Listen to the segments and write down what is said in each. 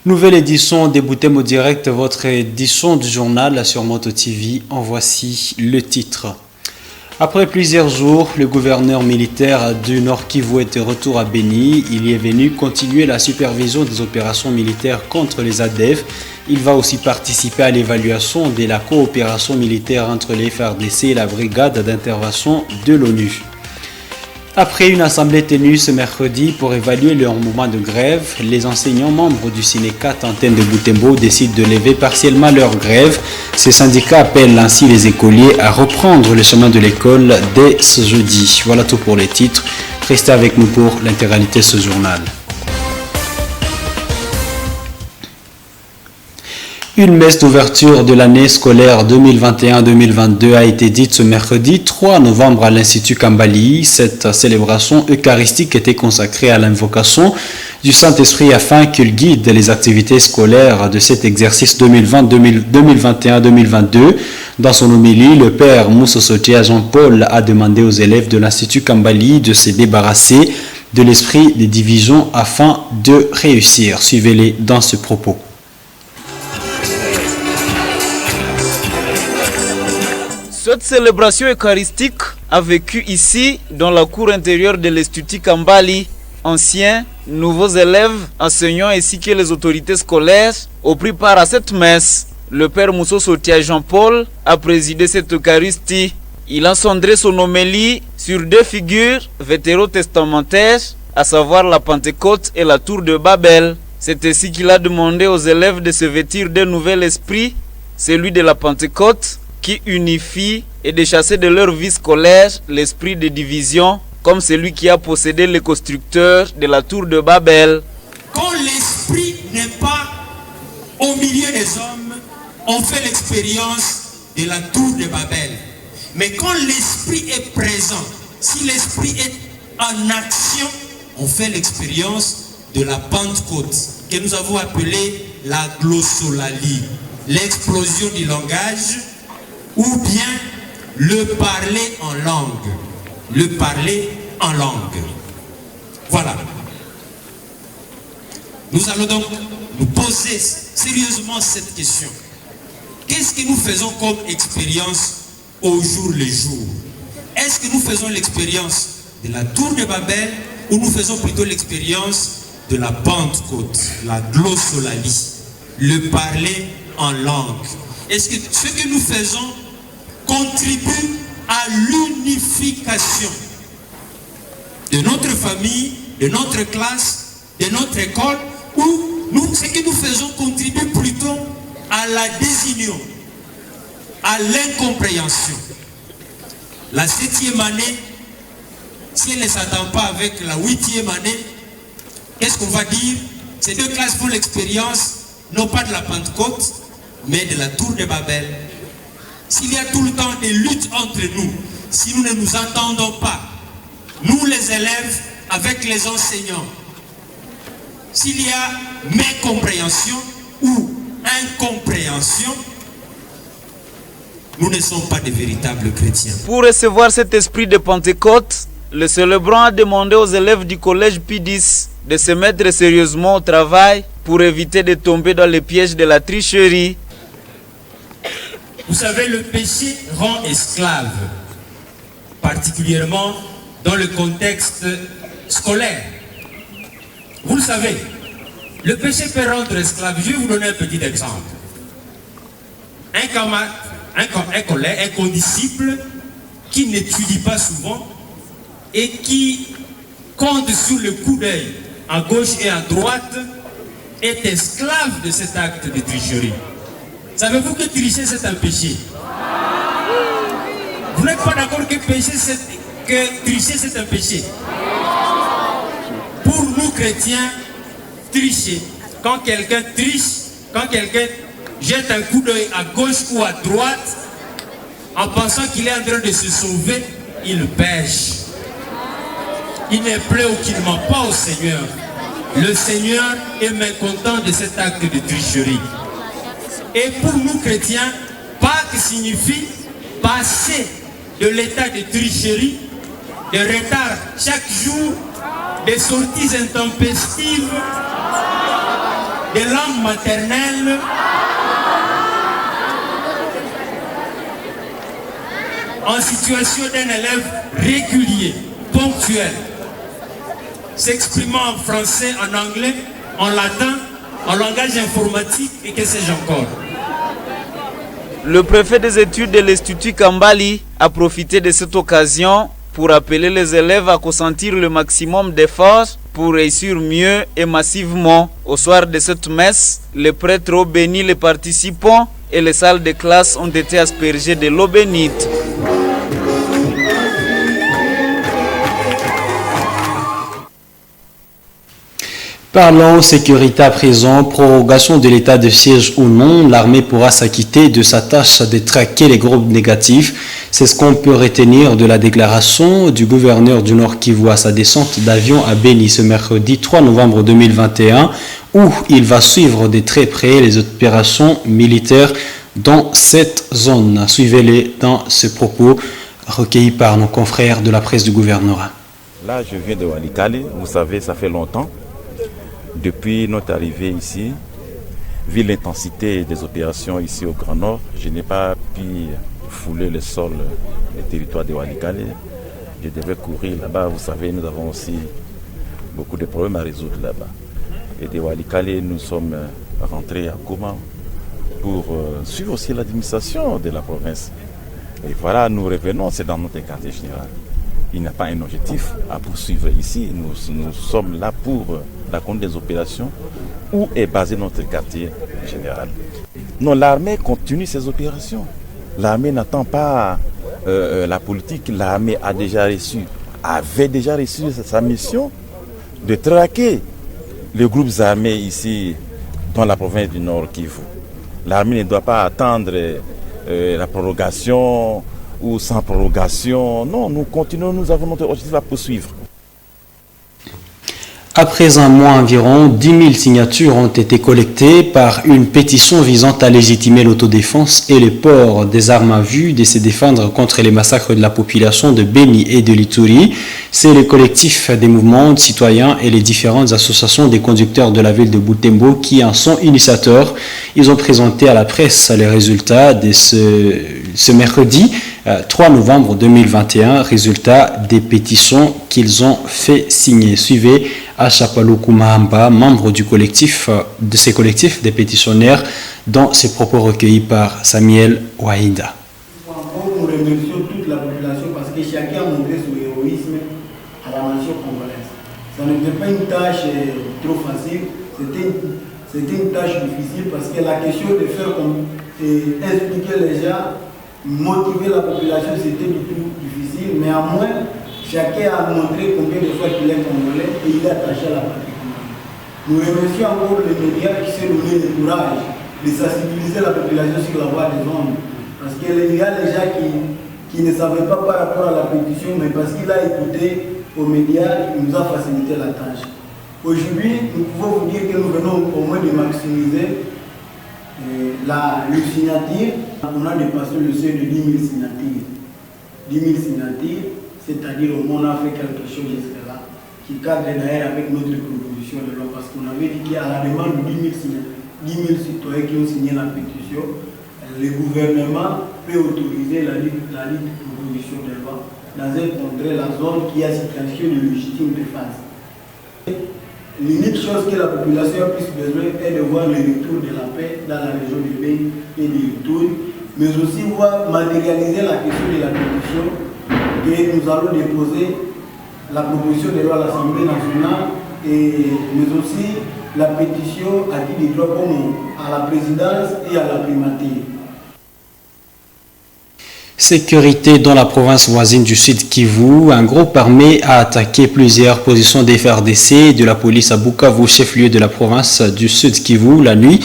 Nouvelle édition des Boutem au direct, votre édition du journal sur Moto TV. En voici le titre. Après plusieurs jours, le gouverneur militaire du Nord Kivu est de retour à Béni. Il y est venu continuer la supervision des opérations militaires contre les ADF. Il va aussi participer à l'évaluation de la coopération militaire entre les FARDC et la brigade d'intervention de l'ONU. Après une assemblée tenue ce mercredi pour évaluer leur mouvement de grève, les enseignants membres du Sénécat Antenne de Butembo décident de lever partiellement leur grève. Ce syndicat appelle ainsi les écoliers à reprendre le chemin de l'école dès ce jeudi. Voilà tout pour les titres. Restez avec nous pour l'intégralité de ce journal. Une messe d'ouverture de l'année scolaire 2021-2022 a été dite ce mercredi 3 novembre à l'Institut Kambali. Cette célébration eucharistique était consacrée à l'invocation du Saint-Esprit afin qu'il guide les activités scolaires de cet exercice 2021-2022. Dans son homélie, le père Moussa Sotia Jean-Paul a demandé aux élèves de l'Institut Kambali de se débarrasser de l'esprit des divisions afin de réussir. Suivez-les dans ce propos. Cette célébration eucharistique a vécu ici, dans la cour intérieure de l'Institut Kambali. Anciens, nouveaux élèves, enseignants ainsi que les autorités scolaires ont pris part à cette messe. Le père Moussa Sotia Jean-Paul a présidé cette Eucharistie. Il a centré son homélie sur deux figures vétérotestamentaires, à savoir la Pentecôte et la tour de Babel. C'est ainsi qu'il a demandé aux élèves de se vêtir d'un nouvel esprit, celui de la Pentecôte, qui unifie et de chasser de leur vie scolaire l'esprit de division, comme celui qui a possédé les constructeurs de la tour de Babel. Quand l'esprit n'est pas au milieu des hommes, on fait l'expérience de la tour de Babel. Mais quand l'esprit est présent, si l'esprit est en action, on fait l'expérience de la Pentecôte, que nous avons appelée la glossolalie, l'explosion du langage, ou bien le parler en langue. Le parler en langue. Voilà. Nous allons donc nous poser sérieusement cette question. Qu'est-ce que nous faisons comme expérience au jour le jour? Est-ce que nous faisons l'expérience de la tour de Babel ou nous faisons plutôt l'expérience de la Pentecôte, la glossolalie, le parler en langue? Est-ce que ce que nous faisons contribue à l'unification de notre famille, de notre classe, de notre école, ou ce que nous faisons contribue plutôt à la désunion, à l'incompréhension? La 7e année, si elle ne s'attend pas avec la 8e année, qu'est-ce qu'on va dire? Ces deux classes font l'expérience, non pas de la Pentecôte, mais de la tour de Babel. S'il y a tout le temps des luttes entre nous, si nous ne nous entendons pas, nous les élèves avec les enseignants, s'il y a mécompréhension ou incompréhension, nous ne sommes pas de véritables chrétiens. Pour recevoir cet esprit de Pentecôte, le célébrant a demandé aux élèves du collège P10 de se mettre sérieusement au travail pour éviter de tomber dans les pièges de la tricherie. Vous savez, le péché rend esclave, particulièrement dans le contexte scolaire. Vous le savez, le péché peut rendre esclave. Je vais vous donner un petit exemple. Un camarade, un collègue, un condisciple qui n'étudie pas souvent et qui compte sur le coup d'œil à gauche et à droite est esclave de cet acte de tricherie. Savez-vous que tricher c'est un péché? Vous n'êtes pas d'accord que tricher c'est un péché? Pour nous chrétiens, tricher, quand quelqu'un triche, quand quelqu'un jette un coup d'œil à gauche ou à droite, en pensant qu'il est en train de se sauver, il pêche. Il ne plaît aucunement pas au Seigneur. Le Seigneur est mécontent de cet acte de tricherie. Et pour nous chrétiens, Pâques signifie passer de l'état de tricherie, de retard chaque jour, des sorties intempestives de langue maternelle en situation d'un élève régulier, ponctuel, s'exprimant en français, en anglais, en latin, en langage informatique et que sais-je encore. Le préfet des études de l'Institut Kambali a profité de cette occasion pour appeler les élèves à consentir le maximum d'efforts pour réussir mieux et massivement. Au soir de cette messe, les prêtres ont béni les participants et les salles de classe ont été aspergées de l'eau bénite. Parlons sécurité à présent, prorogation de l'état de siège ou non, l'armée pourra s'acquitter de sa tâche de traquer les groupes négatifs. C'est ce qu'on peut retenir de la déclaration du gouverneur du Nord Kivu à sa descente d'avion à Beni ce mercredi 3 novembre 2021, où il va suivre de très près les opérations militaires dans cette zone. Suivez-les dans ce propos recueilli par nos confrères de la presse du gouvernorat. Là, je viens de Walikale, vous savez, ça fait longtemps. Depuis notre arrivée ici, vu l'intensité des opérations ici au Grand Nord, je n'ai pas pu fouler le sol du territoire de Walikale. Je devais courir là-bas. Vous savez, nous avons aussi beaucoup de problèmes à résoudre là-bas. Et de Walikale, nous sommes rentrés à Goma pour suivre aussi l'administration de la province. Et voilà, nous revenons, c'est dans notre quartier général. Il n'y a pas un objectif à poursuivre ici. Nous sommes là pour la conduite des opérations où est basé notre quartier général. Non, l'armée continue ses opérations. L'armée n'attend pas la politique. L'armée avait déjà reçu sa mission de traquer les groupes armés ici dans la province du Nord Kivu. L'armée ne doit pas attendre la prorogation ou sans prorogation. Non, nous continuons, nous avons notre objectif à poursuivre. Après un mois environ, 10 000 signatures ont été collectées par une pétition visant à légitimer l'autodéfense et le port des armes à vue de se défendre contre les massacres de la population de Beni et de l'Ituri. C'est le collectif des mouvements citoyens et les différentes associations des conducteurs de la ville de Butembo qui en sont initiateurs. Ils ont présenté à la presse les résultats de ce mercredi 3 novembre 2021, résultat des pétitions qu'ils ont fait signer. Suivez Achapalo Kumahamba, membre du collectif, de ces collectifs des pétitionnaires, dans ses propos recueillis par Samuel Waïda. Nous remercions toute la population parce que chacun a montré son héroïsme à la nation congolaise. Ça n'était pas une tâche trop facile, c'était une tâche difficile parce que la question de faire expliquer les gens, motiver la population, c'était du tout difficile, mais à moins, chacun a montré combien de fois qu'il est congolais et il est attaché à la patrie congolaise. Nous remercions encore les médias qui s'est donné le courage de sensibiliser la population sur la voie des ondes. Parce qu'il y a des gens qui ne savaient pas par rapport à la pétition, mais parce qu'il a écouté aux médias, il nous a facilité la tâche. Aujourd'hui, nous pouvons vous dire que nous venons au moins de maximiser le signature. On a dépassé le seuil de 10 000 signatures. 10 000 signatures, c'est-à-dire au moins on a fait quelque chose jusque-là, qui cadre d'ailleurs avec notre proposition de loi, parce qu'on avait dit qu'à la demande de 10 000 citoyens qui ont signé la pétition, le gouvernement peut autoriser la proposition de loi dans un contrée, la zone qui a situation de légitime défense. L'unique chose que la population a plus besoin est de voir le retour de la paix dans la région de Beni et de l'Ituri, mais aussi voir matérialiser la question de la pétition que nous allons déposer la proposition de loi à l'Assemblée nationale, mais aussi la pétition à qui des droits comme à la présidence et à la primature. Sécurité dans la province voisine du Sud Kivu, un groupe armé a attaqué plusieurs positions des FARDC et de la police à Bukavu, chef-lieu de la province du Sud Kivu, la nuit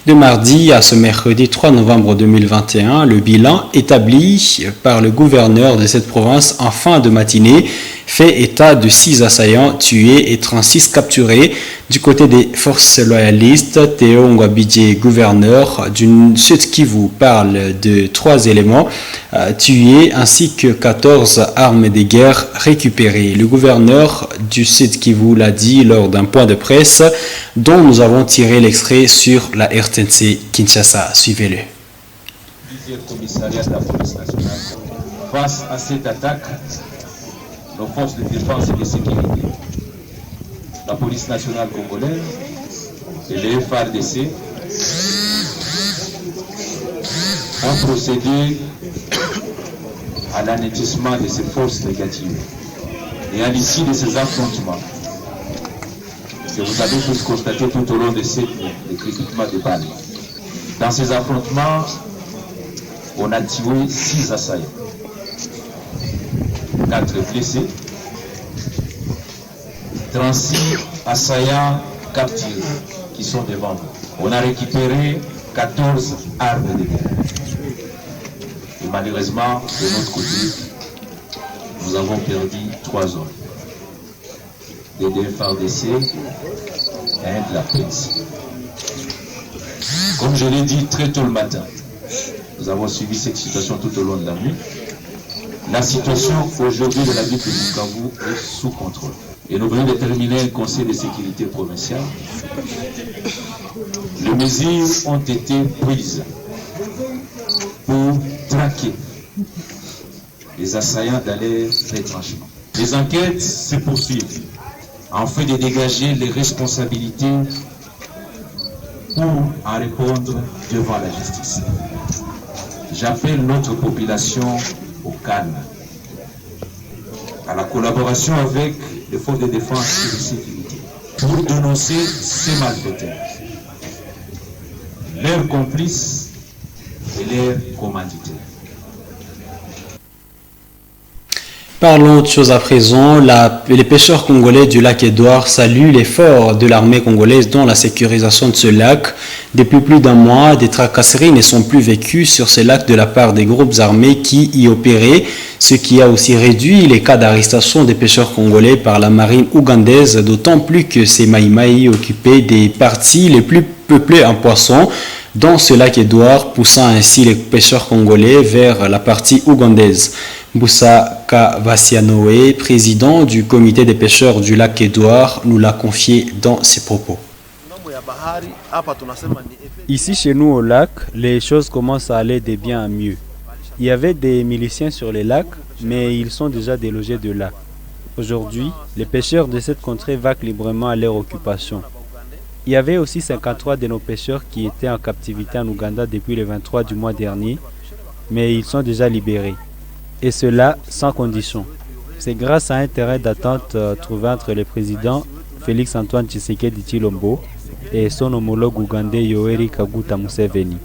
De mardi à ce mercredi 3 novembre 2021, le bilan établi par le gouverneur de cette province en fin de matinée fait état de 6 assaillants tués et 36 capturés. Du côté des forces loyalistes, Théo Ngwabidje, gouverneur du Sud Kivu, parle de 3 éléments tués ainsi que 14 armes de guerre récupérées. Le gouverneur du Sud Kivu l'a dit lors d'un point de presse dont nous avons tiré l'extrait sur la RTNC Kinshasa. Suivez-le. Plusieurs commissariats de la police nationale. Face à cette attaque, nos forces de défense et de sécurité, la police nationale congolaise et les FARDC ont procédé à l'anéantissement de ces forces négatives et à l'issue de ces affrontements que vous avez tous constaté tout au long de ces crépitements de balles. Dans ces affrontements, on a tué 6 assaillants, 4 blessés, 36 assaillants capturés qui sont devant nous. On a récupéré 14 armes de guerre. Et malheureusement, de notre côté, nous avons perdu 3 hommes. Des deux FARDC et un de la police. Comme je l'ai dit très tôt le matin, nous avons suivi cette situation tout au long de la nuit. La situation aujourd'hui de la ville de Bukavu est sous contrôle. Et nous venons de terminer un conseil de sécurité provincial. Les mesures ont été prises pour traquer les assaillants dans les retranchements. Les enquêtes se poursuivent afin de dégager les responsabilités pour en répondre devant la justice. J'appelle notre population au calme, à la collaboration avec les forces de défense et de sécurité pour dénoncer ces malfaiteurs, leurs complices et leurs commanditaires. Parlons de choses à présent. Les pêcheurs congolais du lac Édouard saluent l'effort de l'armée congolaise dans la sécurisation de ce lac. Depuis plus d'un mois, des tracasseries ne sont plus vécues sur ce lac de la part des groupes armés qui y opéraient, ce qui a aussi réduit les cas d'arrestation des pêcheurs congolais par la marine ougandaise, d'autant plus que ces maïmaï occupaient des parties les plus peuplées en poissons dans ce lac Édouard, poussant ainsi les pêcheurs congolais vers la partie ougandaise. Boussa Kavassianoé, président du comité des pêcheurs du lac Édouard, nous l'a confié dans ses propos. Ici chez nous au lac, les choses commencent à aller de bien en mieux. Il y avait des miliciens sur les lacs, mais ils sont déjà délogés de là. Aujourd'hui, les pêcheurs de cette contrée vaquent librement à leur occupation. Il y avait aussi 53 de nos pêcheurs qui étaient en captivité en Ouganda depuis le 23 du mois dernier, mais ils sont déjà libérés. Et cela sans condition. C'est grâce à un terrain d'attente trouvé entre le président Félix Antoine Tshisekedi Tshilombo et son homologue ougandais Yoweri Kaguta Museveni.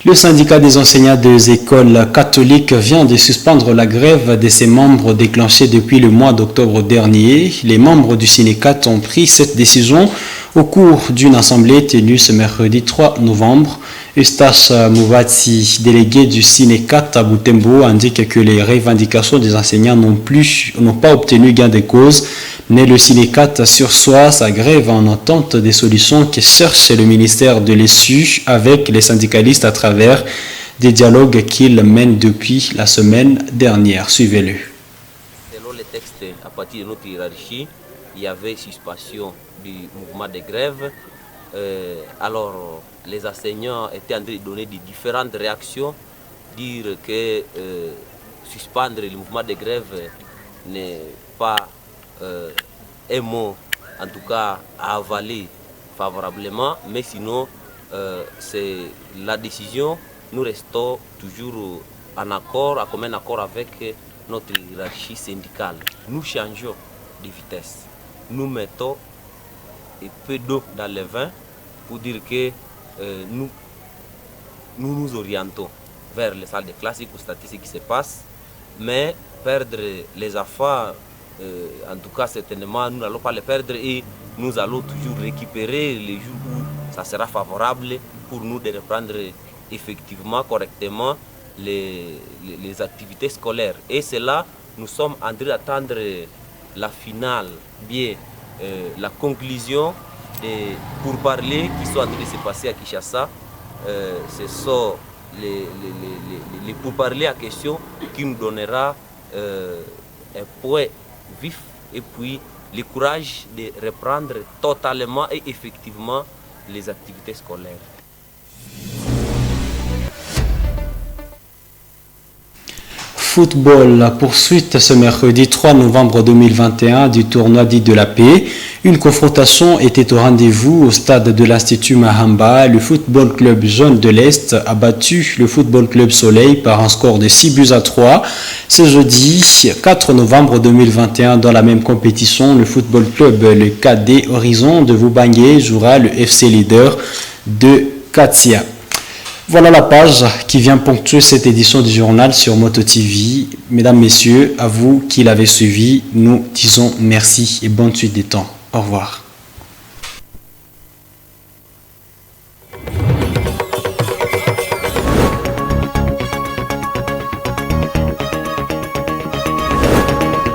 Le syndicat des enseignants des écoles catholiques vient de suspendre la grève de ses membres déclenchée depuis le mois d'octobre dernier. Les membres du syndicat ont pris cette décision au cours d'une assemblée tenue ce mercredi 3 novembre. Eustache Mouvatsi, délégué du syndicat à Butembo, indique que les revendications des enseignants n'ont pas obtenu gain de cause, mais le syndicat sursoit sa grève en attente des solutions que cherche le ministère de l'ESU avec les syndicalistes à travers des dialogues qu'il mène depuis la semaine dernière. Suivez-le. Selon les textes, à partir de notre hiérarchie, il y avait suspension du mouvement de grève. Alors, les enseignants étaient en train de donner des différentes réactions, dire que suspendre le mouvement de grève n'est pas un mot, en tout cas, à avaler favorablement, mais sinon, c'est la décision. Nous restons toujours en accord, à commun accord avec notre hiérarchie syndicale. Nous changeons de vitesse. Nous mettons un peu d'eau dans le vin pour dire que nous nous orientons vers les salles de classe et constater ce qui se passe, mais perdre les enfants en tout cas, certainement, nous n'allons pas les perdre et nous allons toujours récupérer les jours où ça sera favorable pour nous de reprendre effectivement, correctement les activités scolaires. Et c'est là, nous sommes en train d'attendre la finale, bien la conclusion des pourparlers qui sont en train de se passer à Kinshasa. Ce sont les pourparlers à question qui nous donnera un point vif et puis le courage de reprendre totalement et effectivement les activités scolaires. Football, la poursuite ce mercredi 3 novembre 2021 du tournoi dit de la paix. Une confrontation était au rendez-vous au stade de l'Institut Mahamba. Le Football Club Jaune de l'Est a battu le Football Club Soleil par un score de 6-3. Ce jeudi 4 novembre 2021, dans la même compétition, le Football Club le KD Horizon de Vaubangué jouera le FC Leader de Katia. Voilà la page qui vient ponctuer cette édition du journal sur Moto TV. Mesdames, Messieurs, à vous qui l'avez suivi, nous disons merci et bonne suite des temps. Au revoir.